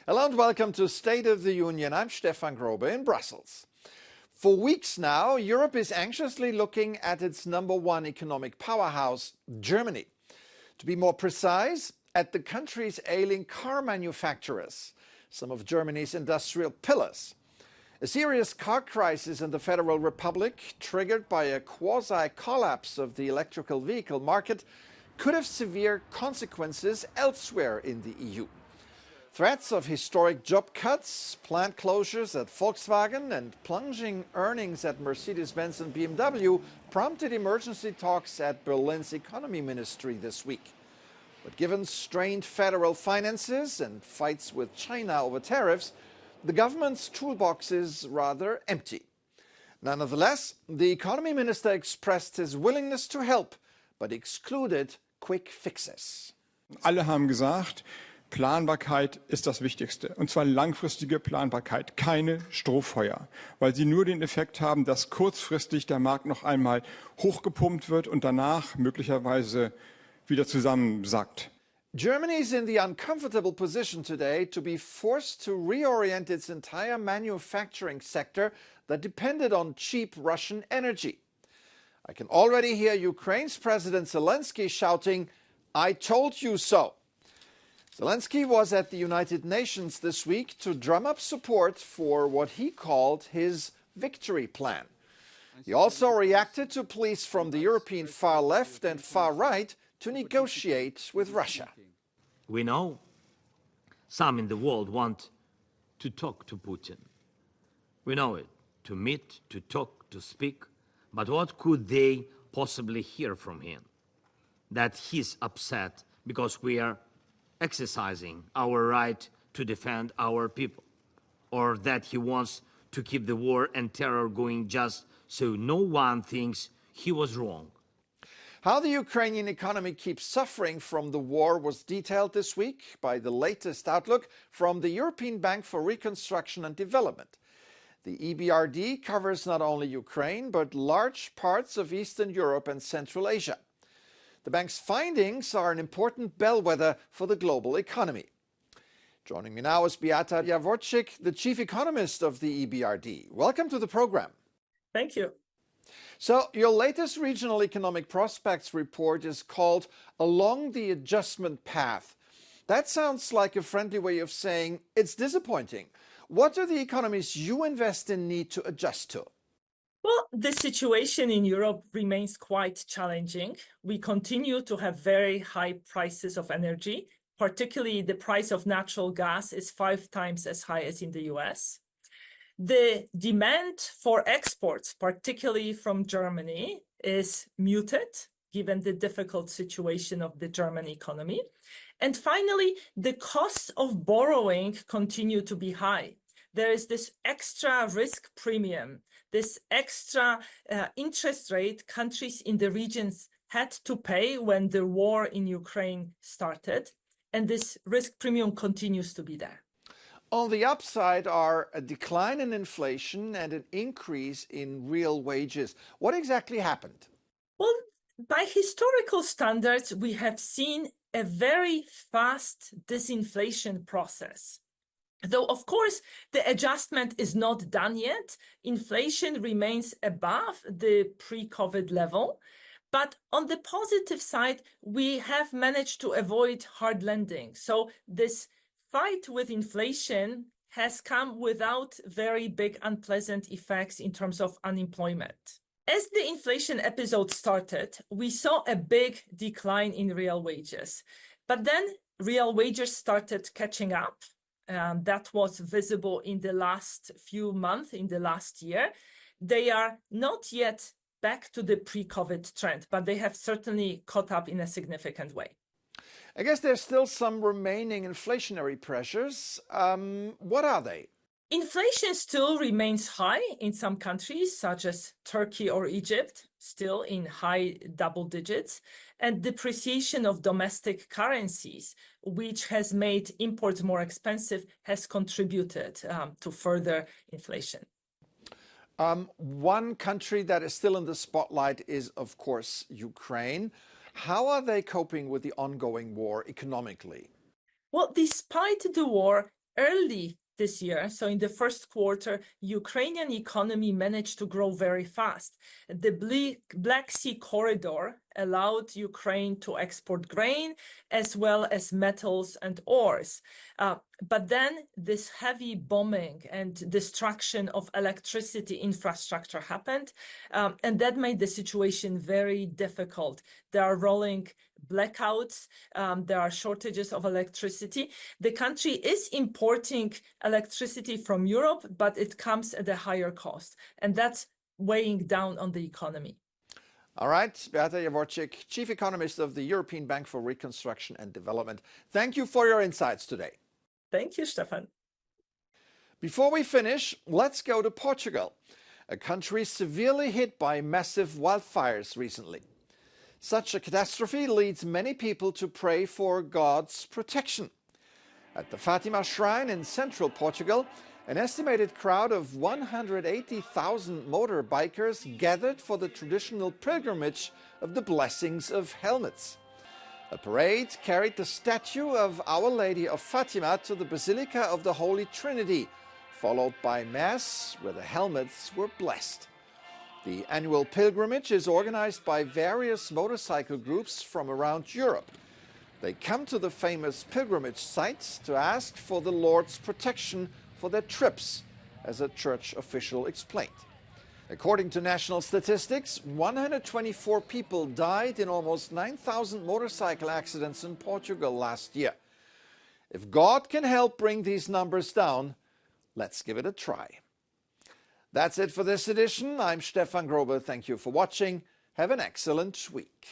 Hello and welcome to State of the Union. I'm Stefan Gробbe in Brussels. For weeks now, Europe is anxiously looking at its number one economic powerhouse, Germany. To be more precise, at the country's ailing car manufacturers, some of Germany's industrial pillars. A serious car crisis in the Federal Republic, triggered by a quasi-collapse of the electrical vehicle market, could have severe consequences elsewhere in the EU. Threats of historic job cuts, plant closures at Volkswagen and plunging earnings at Mercedes-Benz and BMW prompted emergency talks at Berlin's economy ministry this week. But given strained federal finances and fights with China over tariffs, the government's toolbox is rather empty. Nonetheless, the economy minister expressed his willingness to help, but excluded quick fixes. Alle haben gesagt, Planbarkeit ist das Wichtigste, und zwar langfristige Planbarkeit, keine Strohfeuer, weil sie nur den Effekt haben, dass kurzfristig der Markt noch einmal hochgepumpt wird und danach möglicherweise wieder zusammensackt. Germany is in the uncomfortable position today to be forced to reorient its entire manufacturing sector that depended on cheap Russian energy. I can already hear Ukraine's President Zelenskyy shouting, "I told you so." Zelenskyy was at the United Nations this week to drum up support for what he called his victory plan. He also reacted to pleas from the European far left and far right to negotiate with Russia. We know some in the world want to talk to Putin. We know it, to meet, to talk, to speak. But what could they possibly hear from him? That he's upset because we are exercising our right to defend our people, or that he wants to keep the war and terror going just so no one thinks he was wrong. How the Ukrainian economy keeps suffering from the war was detailed this week by the latest outlook from the European Bank for Reconstruction and Development. The EBRD covers not only Ukraine, but large parts of Eastern Europe and Central Asia. The bank's findings are an important bellwether for the global economy. Joining me now is Beata Jaworczyk, the chief economist of the EBRD. Welcome to the program. Thank you. So, your latest regional economic prospects report is called Along the Adjustment Path. That sounds like a friendly way of saying it's disappointing. What do the economies you invest in need to adjust to? Well, the situation in Europe remains quite challenging. We continue to have very high prices of energy. Particularly, the price of natural gas is 5 times as high as in the US. The demand for exports, particularly from Germany, is muted, given the difficult situation of the German economy. And finally, the costs of borrowing continue to be high. There is this extra risk premium, this extra interest rate countries in the regions had to pay when the war in Ukraine started. And this risk premium continues to be there. On the upside are a decline in inflation and an increase in real wages. What exactly happened? Well, by historical standards, we have seen a very fast disinflation process. Though, of course, the adjustment is not done yet. Inflation remains above the pre-COVID level. But on the positive side, we have managed to avoid hard landing. So this fight with inflation has come without very big unpleasant effects in terms of unemployment. As the inflation episode started, we saw a big decline in real wages. But then real wages started catching up. That was visible in the last few months, in the last year. They are not yet back to the pre-COVID trend, but they have certainly caught up in a significant way. I guess there's still some remaining inflationary pressures. What are they? Inflation still remains high in some countries, such as Turkey or Egypt, still in high double digits, and depreciation of domestic currencies, which has made imports more expensive, has contributed to further inflation. One country that is still in the spotlight is, of course, Ukraine. How are they coping with the ongoing war economically? Well, despite the war, early this year, so in the first quarter, Ukrainian economy managed to grow very fast. The Black Sea corridor allowed Ukraine to export grain as well as metals and ores. But then this heavy bombing and destruction of electricity infrastructure happened, and that made the situation very difficult. There are rolling blackouts, there are shortages of electricity. The country is importing electricity from Europe, but it comes at a higher cost, and that's weighing down on the economy. All right, Beata Jaworczyk, Chief Economist of the European Bank for Reconstruction and Development. Thank you for your insights today. Thank you, Stefan. Before we finish, let's go to Portugal, a country severely hit by massive wildfires recently. Such a catastrophe leads many people to pray for God's protection. At the Fatima Shrine in central Portugal, an estimated crowd of 180,000 motorbikers gathered for the traditional pilgrimage of the blessings of helmets. A parade carried the statue of Our Lady of Fatima to the Basilica of the Holy Trinity, followed by Mass, where the helmets were blessed. The annual pilgrimage is organized by various motorcycle groups from around Europe. They come to the famous pilgrimage sites to ask for the Lord's protection for their trips, as a church official explained. According to national statistics, 124 people died in almost 9,000 motorcycle accidents in Portugal last year. If God can help bring these numbers down, let's give it a try. That's it for this edition. I'm Stefan Gробе. Thank you for watching. Have an excellent week.